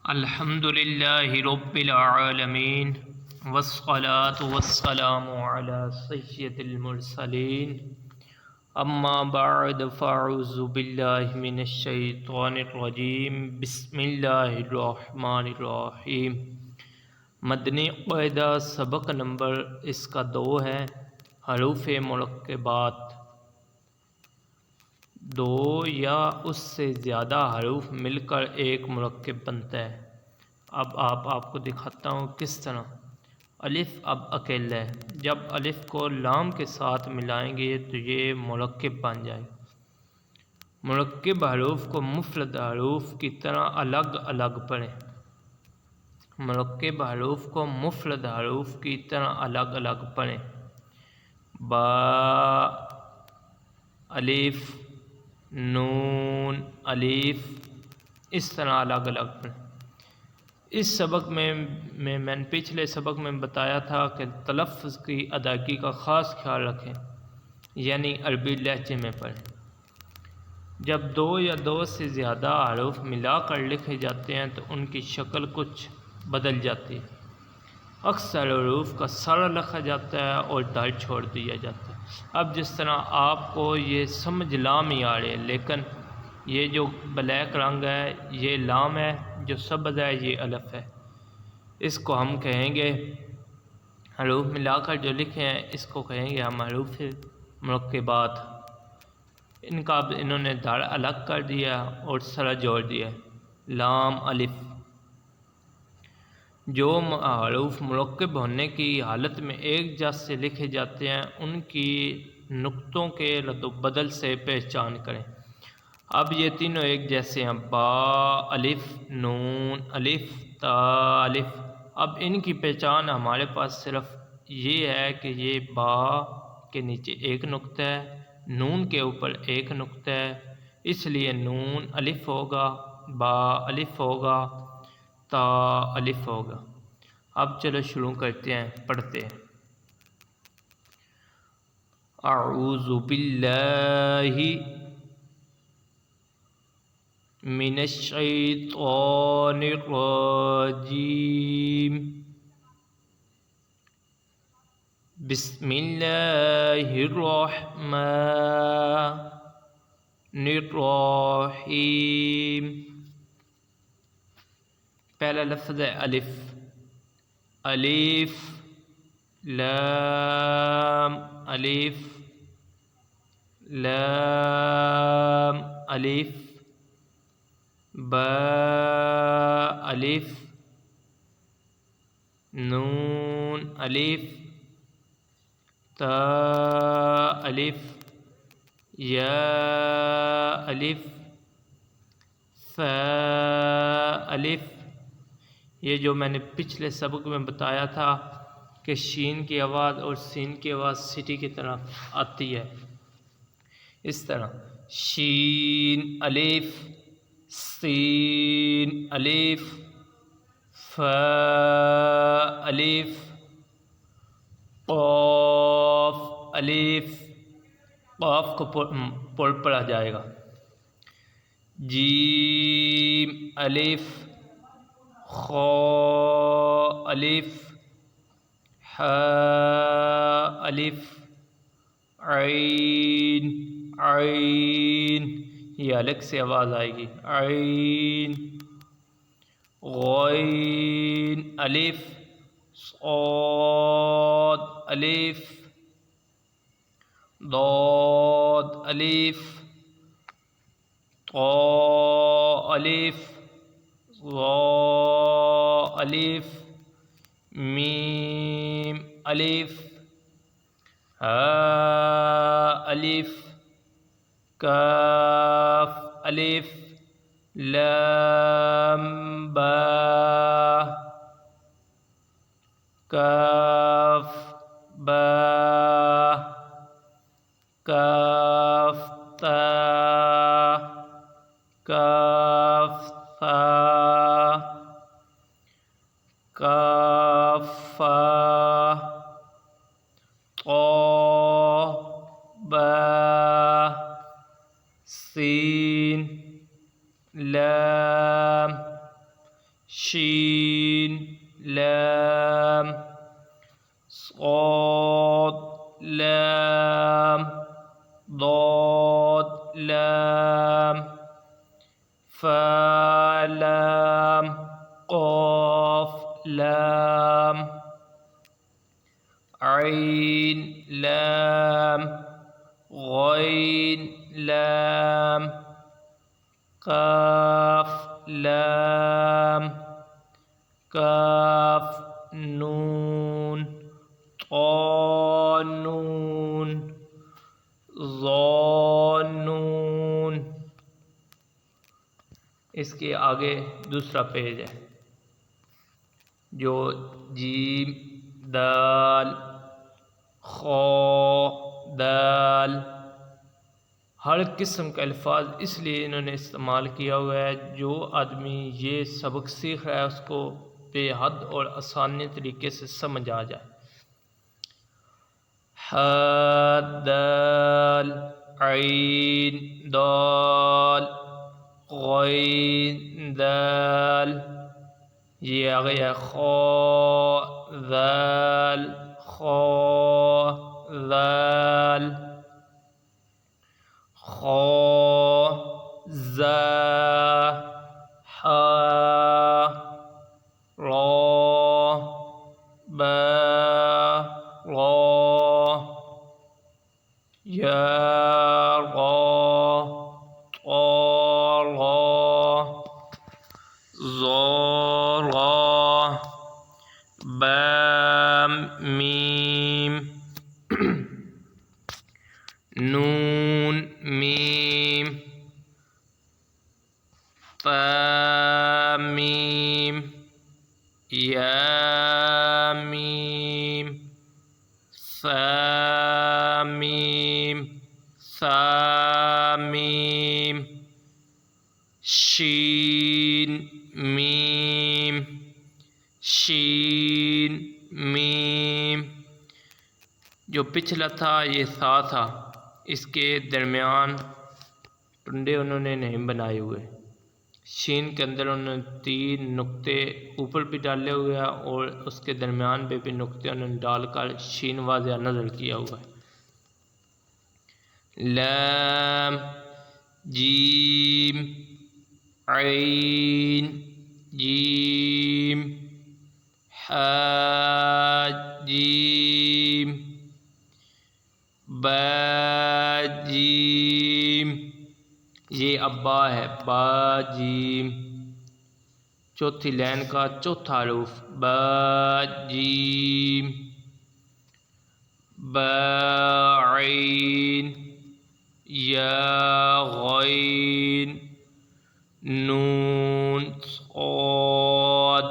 الحمد للہ رب العالمین والصلاة والسلام علی سید المرسلین اما بعد فاعوذ باللہ من الشیطان الرجیم بسم اللہ الرحمن الرحیم۔ مدنی قاعدہ سبق نمبر اس کا 2 ہے، حروف مرکبات۔ 2 یا اس سے زیادہ حروف مل کر ایک مرکب بنتا ہے۔ اب آپ کو دکھاتا ہوں کس طرح۔ الف اب اکیلا ہے، جب الف کو لام کے ساتھ ملائیں گے تو یہ مرکب بن جائے گا۔ مرکب حروف کو مفرد حروف کی طرح الگ الگ پڑھیں۔ مرکب حروف کو مفرد حروف کی طرح الگ الگ پڑھیں۔ با، الف، نون، الف، اس طرح الگ الگ پڑھیں۔ اس سبق میں نے پچھلے سبق میں بتایا تھا کہ تلفظ کی ادائیگی کا خاص خیال رکھیں، یعنی عربی لہجے میں پڑھیں۔ جب 2 یا 2 سے زیادہ حروف ملا کر لکھے جاتے ہیں تو ان کی شکل کچھ بدل جاتی ہے۔ اکثر حروف کا سارا لکھا جاتا ہے اور دال چھوڑ دیا جاتا ہے۔ اب جس طرح آپ کو یہ سمجھ لام ہی آ رہے ہیں، لیکن یہ جو بلیک رنگ ہے یہ لام ہے، جو سبز ہے یہ الف ہے۔ اس کو ہم کہیں گے حروف ملا کر جو لکھے ہیں اس کو کہیں گے ہم حروف مرکبات۔ ان کا انہوں نے دار الگ کر دیا اور سرا جوڑ دیا، لام الف۔ جو حروف مرکب ہونے کی حالت میں ایک جس سے لکھے جاتے ہیں ان کی نقطوں کے رد و بدل سے پہچان کریں۔ اب یہ تینوں ایک جیسے ہیں، با الف، نون الف، تا الف۔ اب ان کی پہچان ہمارے پاس صرف یہ ہے کہ یہ با کے نیچے ایک نقطہ ہے، نون کے اوپر ایک نقطہ ہے، اس لیے نون الف ہوگا، با الف ہوگا، تا الف ہوگا۔ اب چلو شروع کرتے ہیں، پڑھتے ہیں۔ اعوذ باللہ من الشیطان الرجیم، بسم اللہ الرحمن الرحیم۔ پہلا لفظ ہے الف۔ الف، لام، الف، لام، الف، با الف، نون الف، تا الف، یا الف، فا الف۔ یہ جو میں نے پچھلے سبق میں بتایا تھا کہ شین کی آواز اور سین کی آواز سٹی کی طرح آتی ہے، اس طرح شین الف، سین الف، فا الف، قاف الف۔ قاف کو پڑھا جائے گا۔ جیم الف، خا الف، حا الف، عین عین، یہ الگ سے آواز آئے گی، عین۔ غین الف، صاد الف، ضاد الف، طا الف، ظا الف، میم الف، ہا الف، کاف الف، لام با، کاف با، کاف تا، کاف ثا، کاف فا، طا با، سین، لام، شین لام صاد لام ضاد لام فا لام قاف لام عین لام غین لام کاف لام کاف نون طا نون ظا نون۔ اس کے آگے دوسرا پیج ہے جو جیم دال خا دال، ہر قسم کے الفاظ اس لیے انہوں نے استعمال کیا ہوا ہے جو آدمی یہ سبق سیکھ رہا ہے اس کو بے حد اور آسانی طریقے سے سمجھ آ جائے۔ ح دال عین دال غین دال، یہ آ گیا خا ذال خا ذال خا زا حا را با را یا را طا را ظا را با میم نون میم طا میم یا میم ثا میم ثا میم شین میم شین میم۔ جو پچھلا تھا یہ ثا تھا، اس کے درمیان ٹنڈے انہوں نے نہیں بنائے ہوئے، شین کے اندر انہوں نے 3 نقطے اوپر بھی ڈالے ہوئے ہیں اور اس کے درمیان پہ بھی نقطے انہوں نے ڈال کر شین واضح نظر کیا ہوا ہے۔ لام جیم عین جیم حا جیم با جیم، یہ اب با ہے با جیم، چوتھی لائن کا چوتھا حروف با جیم با عین یا غین نون صاد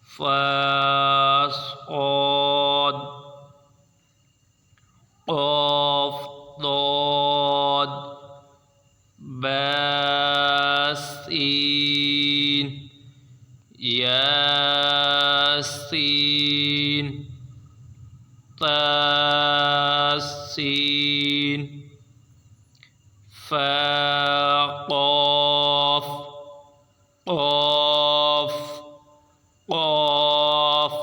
فا صاد قاف ضاد با سین یا سین طا سین فا قاف قاف قاف،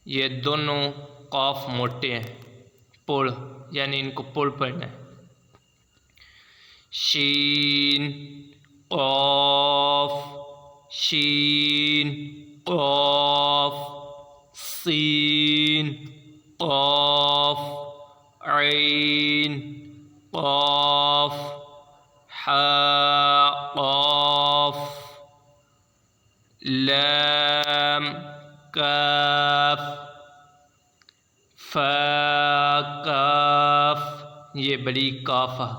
یہ دونوں قاف موٹے ہیں، پڑ یعنی ان کو پڑ پڑھنا ہے۔ شین قاف شین قاف سین قاف عین قاف حا قاف لام کاف فا کاف، یہ بڑی کاف ہے،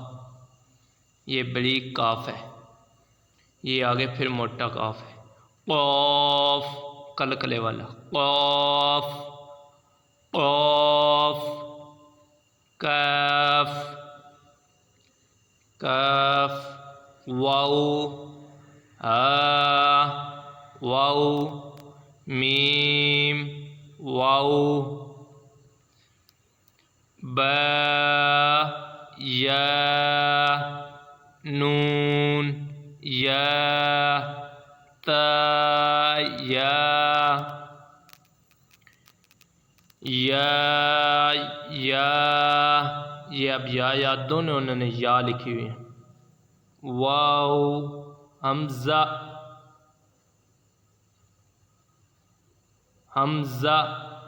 یہ بڑی کاف ہے، یہ آگے پھر موٹا کاف ہے۔ قاف کلکلے والا قاف قاف کاف کاف واو واو میم واو با یا نون یا تا یا یہ اب یا دونوں انہوں نے یا لکھی ہوئی ہیں. واو حمزہ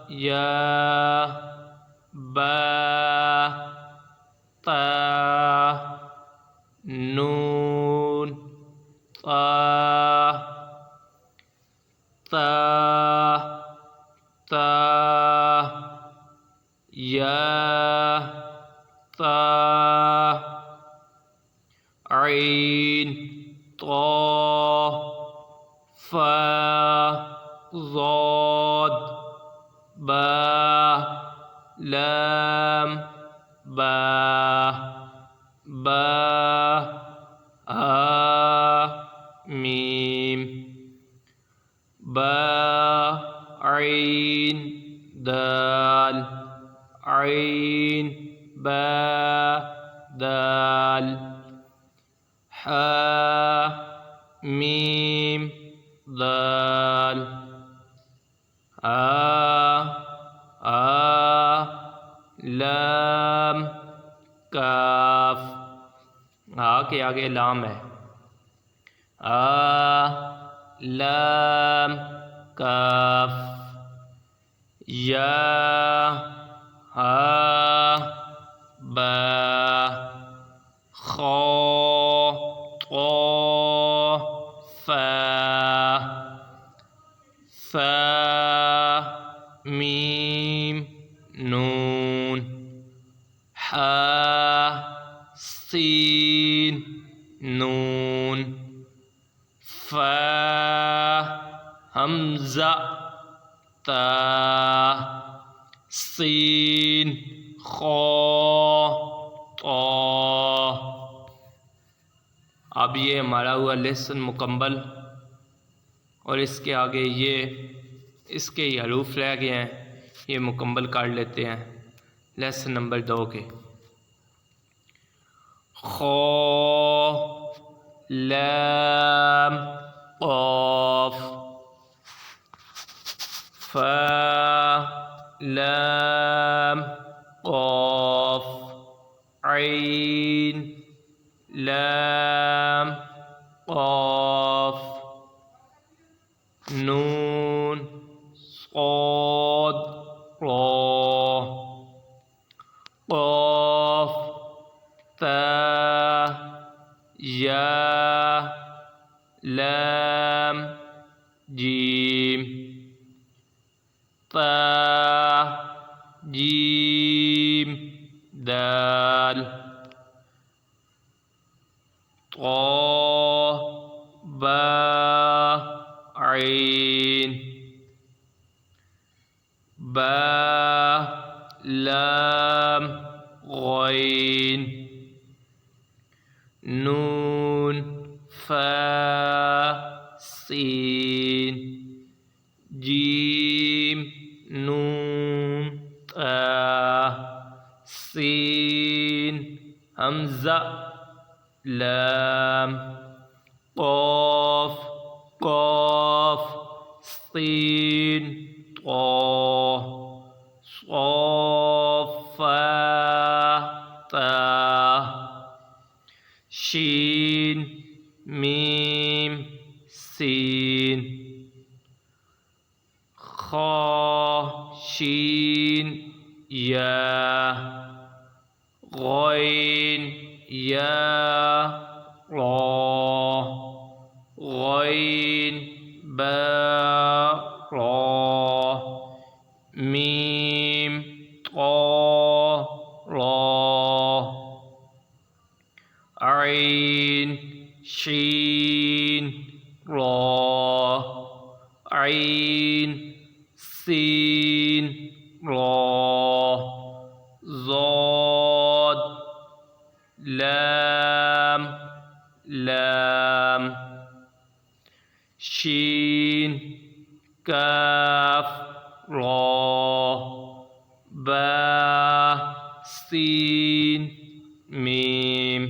یا با تا نون تا یا تا عین طا فا ضاد با لام با میم با عین دال عین با دال حا میم دال لام کاف. کے آگے لام ہے. لام کاف. یا با خا طا فا میم نون سین نون فا حمزہ تا سین خا طا. اب یہ ہمارا ہوا لیسن مکمل، اور اس کے آگے اس کے حروف رہ گئے ہیں، یہ مکمل کر لیتے ہیں لیسن نمبر 2 کے. خا لام قاف فا لام قاف عین لام قاف نون صاد را قاف تا یا لام جیم تا جیم دال طا با عین با لام غین نون فا سین جیم نون تا سین حمزہ لام قاف سین طا صاد فا تا شین میم سین خا شین یا غین یا را غین با را میم طا را عین شین را عین سین را ضاد لام شین کاف را با سین میم.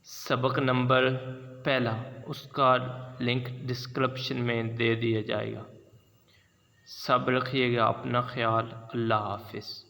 سبق نمبر پہلا، اس کا لنک ڈسکرپشن میں دے دیا جائے گا۔ سب رکھیے گا اپنا خیال۔ اللہ حافظ۔